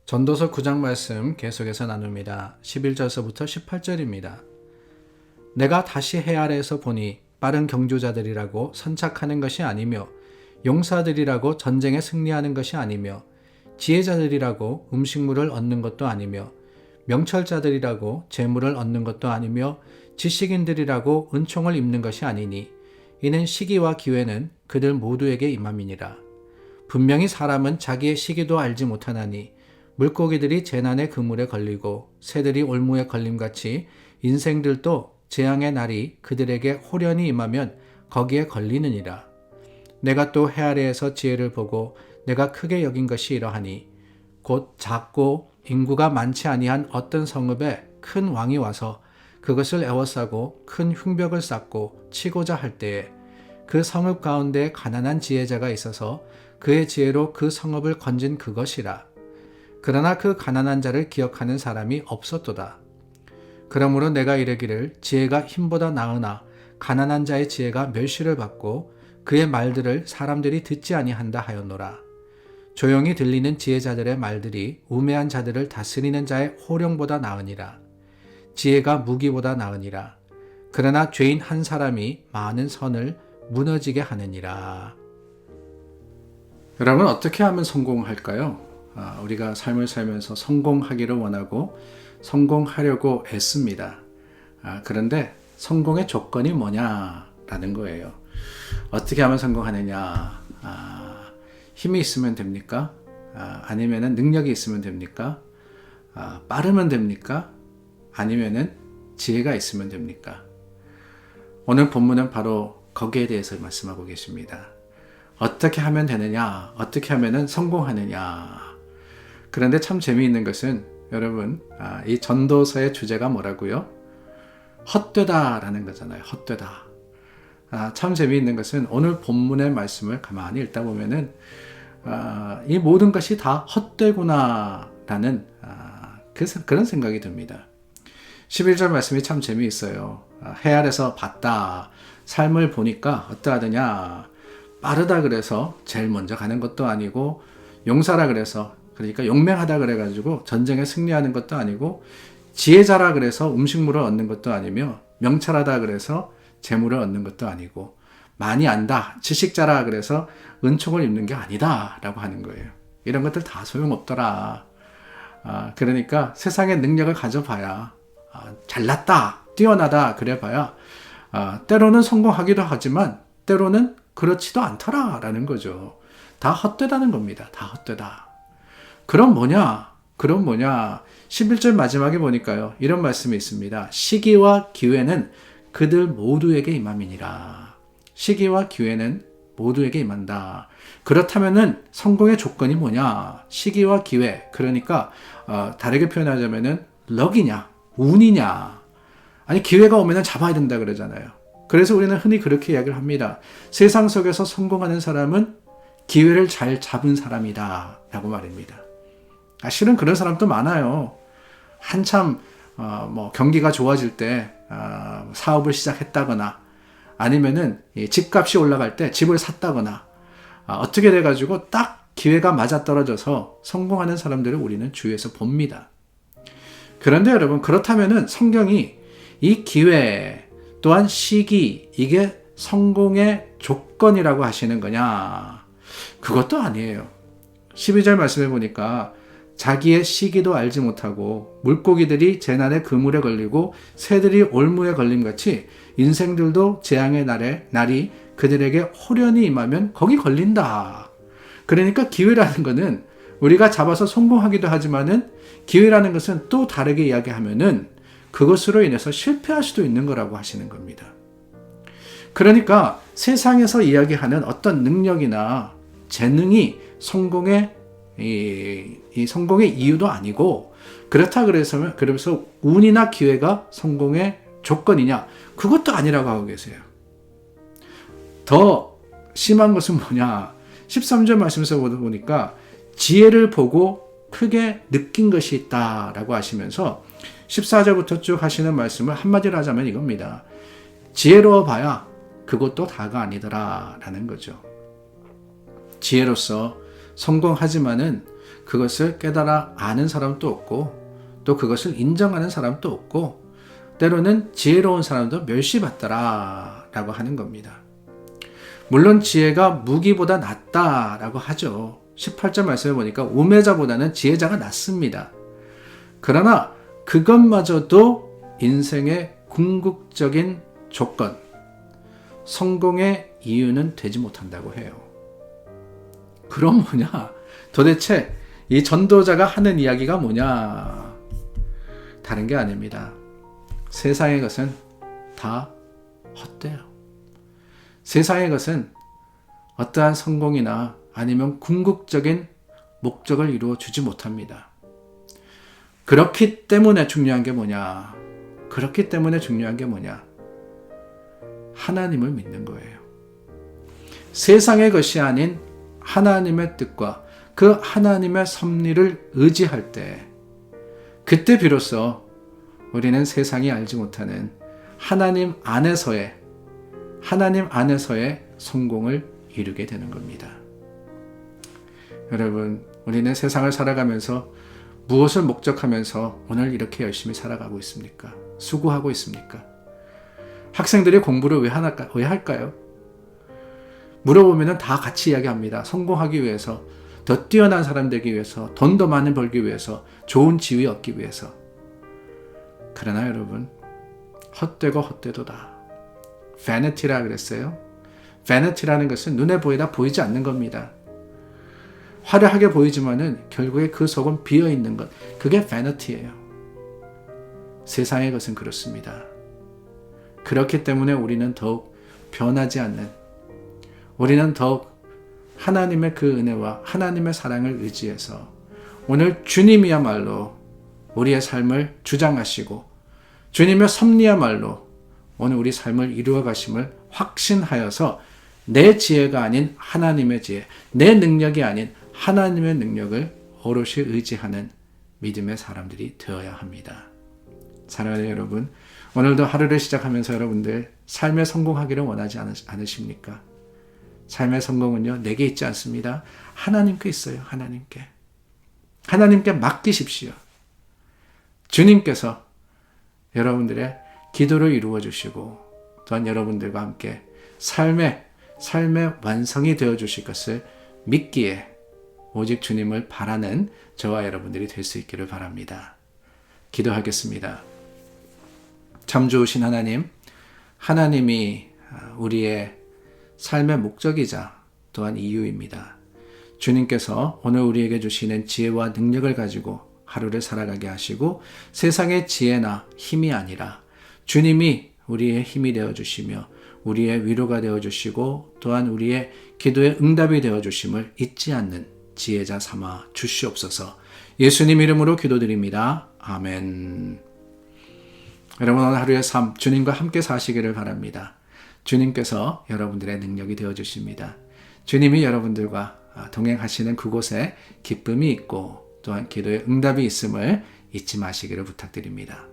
전도서 9장 말씀 계속해서 나눕니다. 11절서부터 18절입니다. 내가 다시 해 아래에서 보니 빠른 경주자들이라고 선착하는 것이 아니며 용사들이라고 전쟁에 승리하는 것이 아니며 지혜자들이라고 음식물을 얻는 것도 아니며 명철자들이라고 재물을 얻는 것도 아니며 지식인들이라고 은총을 입는 것이 아니니 이는 시기와 기회는 그들 모두에게 임함이니라. 분명히 사람은 자기의 시기도 알지 못하나니 물고기들이 재난의 그물에 걸리고 새들이 올무에 걸림같이 인생들도 재앙의 날이 그들에게 홀연히 임하면 거기에 걸리느니라. 내가 또 해 아래에서 지혜를 보고 내가 크게 여긴 것이 이러하니 곧 작고 인구가 많지 아니한 어떤 성읍에 큰 왕이 와서 그것을 에워싸고 큰 흉벽을 쌓고 치고자 할 때에 그 성읍 가운데 가난한 지혜자가 있어서 그의 지혜로 그 성읍을 건진 그것이라. 그러나 그 가난한 자를 기억하는 사람이 없었도다. 그러므로 내가 이르기를 지혜가 힘보다 나으나 가난한 자의 지혜가 멸시를 받고 그의 말들을 사람들이 듣지 아니한다 하였노라. 조용히 들리는 지혜자들의 말들이 우매한 자들을 다스리는 자의 호령보다 나으니라. 지혜가 무기보다 나으니라. 그러나 죄인 한 사람이 많은 선을 무너지게 하느니라. 여러분, 어떻게 하면 성공할까요? 우리가 삶을 살면서 성공하기를 원하고 성공하려고 애씁니다. 그런데 성공의 조건이 뭐냐라는 거예요. 어떻게 하면 성공하느냐? 힘이 있으면 됩니까? 아니면은 능력이 있으면 됩니까? 빠르면 됩니까? 아니면은 지혜가 있으면 됩니까? 오늘 본문은 바로 거기에 대해서 말씀하고 계십니다. 어떻게 하면 되느냐? 어떻게 하면은 성공하느냐? 그런데 참 재미있는 것은 여러분, 이 전도서의 주제가 뭐라고요? 헛되다라는 거잖아요. 헛되다. 참 재미있는 것은 오늘 본문의 말씀을 가만히 읽다 보면은 이 모든 것이 다 헛되구나라는 그런 생각이 듭니다. 11절 말씀이 참 재미있어요. 해 아래서 봤다. 삶을 보니까 어떠하더냐. 빠르다 그래서 제일 먼저 가는 것도 아니고 용사라 그래서 그러니까 용맹하다 그래가지고 전쟁에 승리하는 것도 아니고 지혜자라 그래서 음식물을 얻는 것도 아니며 명철하다 그래서 재물을 얻는 것도 아니고 많이 안다, 지식자라 그래서 은총을 입는 게 아니다 라고 하는 거예요. 이런 것들 다 소용없더라. 그러니까 세상의 능력을 가져봐야 잘났다, 뛰어나다 그래봐야 때로는 성공하기도 하지만 때로는 그렇지도 않더라 라는 거죠. 다 헛되다는 겁니다. 다 헛되다. 그럼 뭐냐? 11절 마지막에 보니까요. 이런 말씀이 있습니다. 시기와 기회는 그들 모두에게 임함이니라. 시기와 기회는 모두에게 임한다. 그렇다면은 성공의 조건이 뭐냐? 시기와 기회. 그러니까 다르게 표현하자면은 럭이냐? 운이냐? 아니 기회가 오면은 잡아야 된다 그러잖아요. 그래서 우리는 흔히 그렇게 이야기를 합니다. 세상 속에서 성공하는 사람은 기회를 잘 잡은 사람이다 라고 말입니다. 실은 그런 사람도 많아요. 한참 경기가 좋아질 때 사업을 시작했다거나 아니면은 집값이 올라갈 때 집을 샀다거나 어떻게 돼가지고 딱 기회가 맞아떨어져서 성공하는 사람들을 우리는 주위에서 봅니다. 그런데 여러분, 그렇다면은 성경이 이 기회 또한 시기, 이게 성공의 조건이라고 하시는 거냐? 그것도 아니에요. 12절 말씀해 보니까 자기의 시기도 알지 못하고 물고기들이 재난의 그물에 걸리고 새들이 올무에 걸림같이 인생들도 재앙의 날이 그들에게 홀연히 임하면 거기 걸린다. 그러니까 기회라는 것은 우리가 잡아서 성공하기도 하지만은 기회라는 것은 또 다르게 이야기하면은 그것으로 인해서 실패할 수도 있는 거라고 하시는 겁니다. 그러니까 세상에서 이야기하는 어떤 능력이나 재능이 성공의 성공의 이유도 아니고 그래서 운이나 기회가 성공의 조건이냐? 그것도 아니라고 하고 계세요. 더 심한 것은 뭐냐? 13절 말씀에서 보니까 지혜를 보고 크게 느낀 것이 있다라고 하시면서 14절부터 쭉 하시는 말씀을 한마디로 하자면 이겁니다. 지혜로워 봐야 그것도 다가 아니더라 라는 거죠. 지혜로서 성공하지만은 그것을 깨달아 아는 사람도 없고 또 그것을 인정하는 사람도 없고 때로는 지혜로운 사람도 멸시받더라 라고 하는 겁니다. 물론 지혜가 무기보다 낫다라고 하죠. 18절 말씀에 보니까 우매자보다는 지혜자가 낫습니다. 그러나 그것마저도 인생의 궁극적인 조건, 성공의 이유는 되지 못한다고 해요. 그럼 뭐냐? 도대체 이 전도자가 하는 이야기가 뭐냐? 다른 게 아닙니다. 세상의 것은 다 헛돼요. 세상의 것은 어떠한 성공이나 아니면 궁극적인 목적을 이루어 주지 못합니다. 그렇기 때문에 중요한 게 뭐냐? 그렇기 때문에 중요한 게 뭐냐? 하나님을 믿는 거예요. 세상의 것이 아닌 하나님의 뜻과 그 하나님의 섭리를 의지할 때, 그때 비로소 우리는 세상이 알지 못하는 하나님 안에서의 성공을 이루게 되는 겁니다. 여러분, 우리는 세상을 살아가면서 무엇을 목적하면서 오늘 이렇게 열심히 살아가고 있습니까? 수고하고 있습니까? 학생들이 공부를 왜 할까요? 물어보면 다 같이 이야기합니다. 성공하기 위해서, 더 뛰어난 사람 되기 위해서, 돈 더 많이 벌기 위해서, 좋은 지위 얻기 위해서. 그러나 여러분, 헛되고 헛되도다. vanity라 그랬어요. vanity라는 것은 눈에 보이다 보이지 않는 겁니다. 화려하게 보이지만은 결국에 그 속은 비어있는 것, 그게 vanity예요. 세상의 것은 그렇습니다. 그렇기 때문에 우리는 더욱 변하지 않는, 우리는 더욱 하나님의 그 은혜와 하나님의 사랑을 의지해서 오늘 주님이야말로 우리의 삶을 주장하시고 주님의 섭리야말로 오늘 우리 삶을 이루어 가심을 확신하여서 내 지혜가 아닌 하나님의 지혜, 내 능력이 아닌 하나님의 능력을 오롯이 의지하는 믿음의 사람들이 되어야 합니다. 사랑하는 여러분, 오늘도 하루를 시작하면서 여러분들 삶에 성공하기를 원하지 않으십니까? 삶의 성공은요, 내게 있지 않습니다. 하나님께 있어요. 하나님께 맡기십시오. 주님께서 여러분들의 기도를 이루어 주시고 또한 여러분들과 함께 삶의 완성이 되어 주실 것을 믿기에 오직 주님을 바라는 저와 여러분들이 될 수 있기를 바랍니다. 기도하겠습니다. 참 좋으신 하나님, 하나님이 우리의 삶의 목적이자 또한 이유입니다. 주님께서 오늘 우리에게 주시는 지혜와 능력을 가지고 하루를 살아가게 하시고 세상의 지혜나 힘이 아니라 주님이 우리의 힘이 되어주시며 우리의 위로가 되어주시고 또한 우리의 기도의 응답이 되어주심을 잊지 않는 지혜자 삼아 주시옵소서. 예수님 이름으로 기도드립니다. 아멘. 여러분, 오늘 하루의 삶 주님과 함께 사시기를 바랍니다. 주님께서 여러분들의 능력이 되어주십니다. 주님이 여러분들과 동행하시는 그곳에 기쁨이 있고 또한 기도의 응답이 있음을 잊지 마시기를 부탁드립니다.